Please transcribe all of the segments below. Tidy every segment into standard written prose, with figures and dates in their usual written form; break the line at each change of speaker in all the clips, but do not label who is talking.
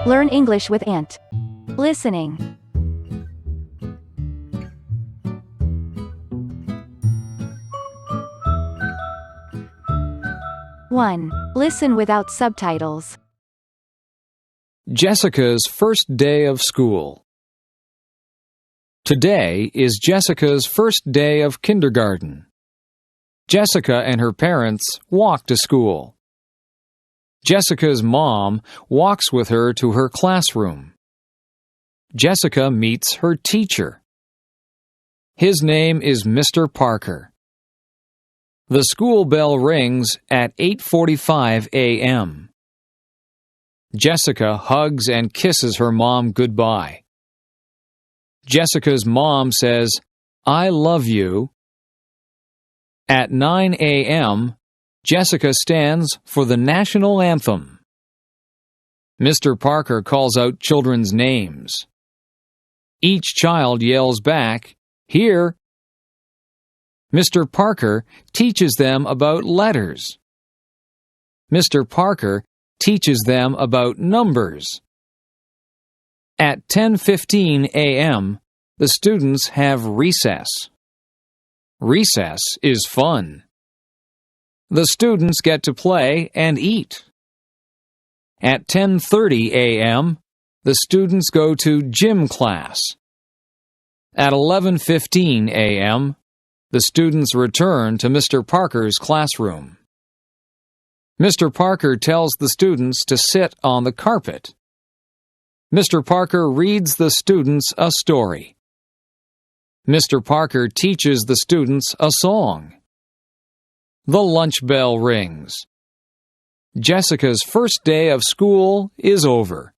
Learn English with Ant. Listening. One. Listen without subtitles.
Jessica's first day of school. Today is Jessica's first day of kindergarten. Jessica and her parents walk to school. Jessica's mom walks with her to her classroom. Jessica meets her teacher. His name is Mr. Parker. The school bell rings at 8:45 a.m. Jessica hugs and kisses her mom goodbye. Jessica's mom says, "I love you." At 9 a.m., Jessica stands for the national anthem. Mr. Parker calls out children's names. Each child yells back, "Here!" Mr. Parker teaches them about letters. Mr. Parker teaches them about numbers. At 10:15 a.m., the students have recess. Recess is fun. The students get to play and eat. At 10:30 a.m., the students go to gym class. At 11:15 a.m., the students return to Mr. Parker's classroom. Mr. Parker tells the students to sit on the carpet. Mr. Parker reads the students a story. Mr. Parker teaches the students a song. The lunch bell rings. Jessica's first day of school is over.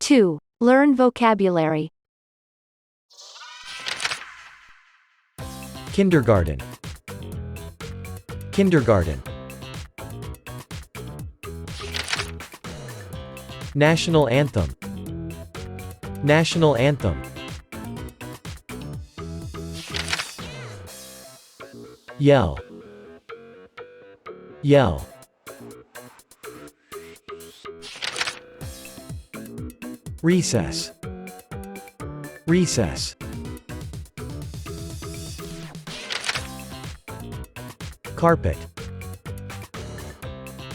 Two. Learn vocabulary.
Kindergarten. Kindergarten. National anthem. National anthem. Yell. Yell. Recess. Recess. Carpet.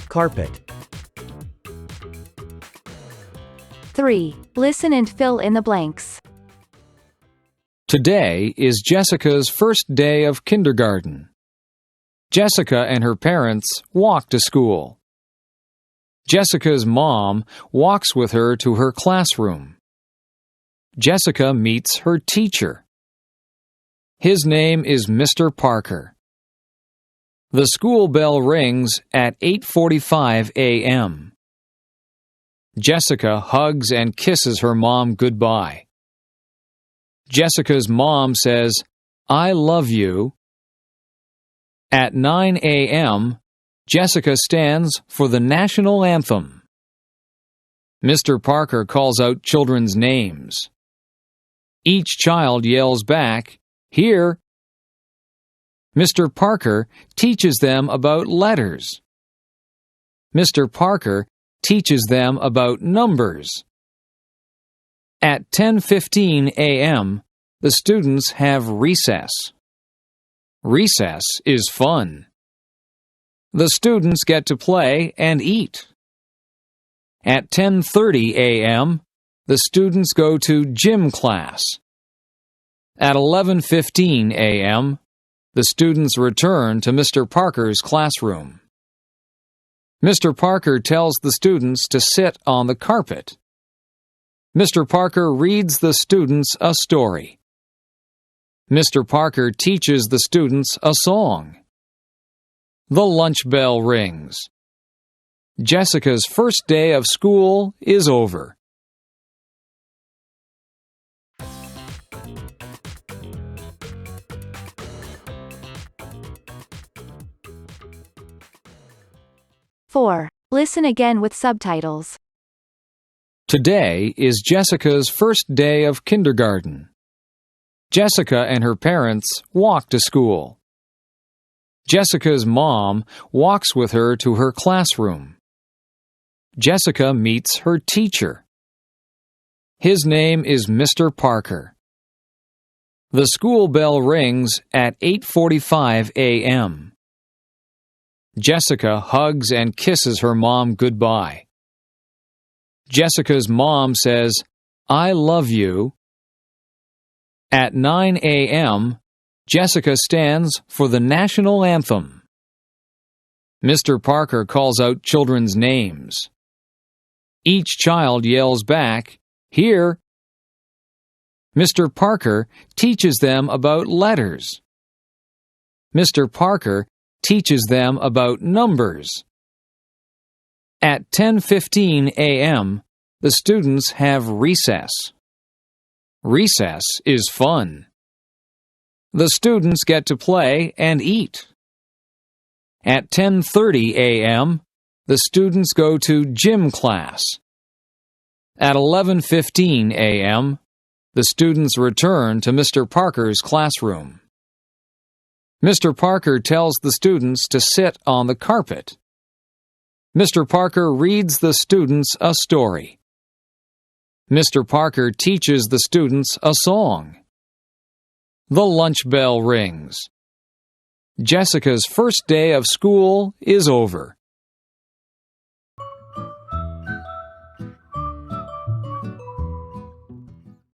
Carpet.
3. Listen and fill in the blanks.
Today is Jessica's first day of kindergarten. Jessica and her parents walk to school. Jessica's mom walks with her to her classroom. Jessica meets her teacher. His name is Mr. Parker. The school bell rings at 8:45 a.m. Jessica hugs and kisses her mom goodbye. Jessica's mom says, "I love you." At 9 a.m., Jessica stands for the national anthem. Mr. Parker calls out children's names. Each child yells back, "Here!" Mr. Parker teaches them about letters. Mr. Parker teaches them about numbers. At 10:15 a.m., the students have recess. Recess is fun. The students get to play and eat. At 10:30 a.m., the students go to gym class. At 11:15 a.m., the students return to Mr. Parker's classroom. Mr. Parker tells the students to sit on the carpet. Mr. Parker reads the students a story. Mr. Parker teaches the students a song. The lunch bell rings. Jessica's first day of school is over.
Four. Listen again with subtitles.
Today is Jessica's first day of kindergarten. Jessica and her parents walk to school. Jessica's mom walks with her to her classroom. Jessica meets her teacher. His name is Mr. Parker. The school bell rings at 8:45 a.m. Jessica hugs and kisses her mom goodbye. Jessica's mom says, "I love you." At 9 a.m., Jessica stands for the national anthem. Mr. Parker calls out children's names. Each child yells back, "Here!" Mr. Parker teaches them about letters. Mr. Parker teaches them about numbers. At 10:15 a.m., the students have recess. Recess is fun. The students get to play and eat. At 10:30 a.m., the students go to gym class. At 11:15 a.m., the students return to Mr. Parker's classroom. Mr. Parker tells the students to sit on the carpet. Mr. Parker reads the students a story. Mr. Parker teaches the students a song. The lunch bell rings. Jessica's first day of school is over.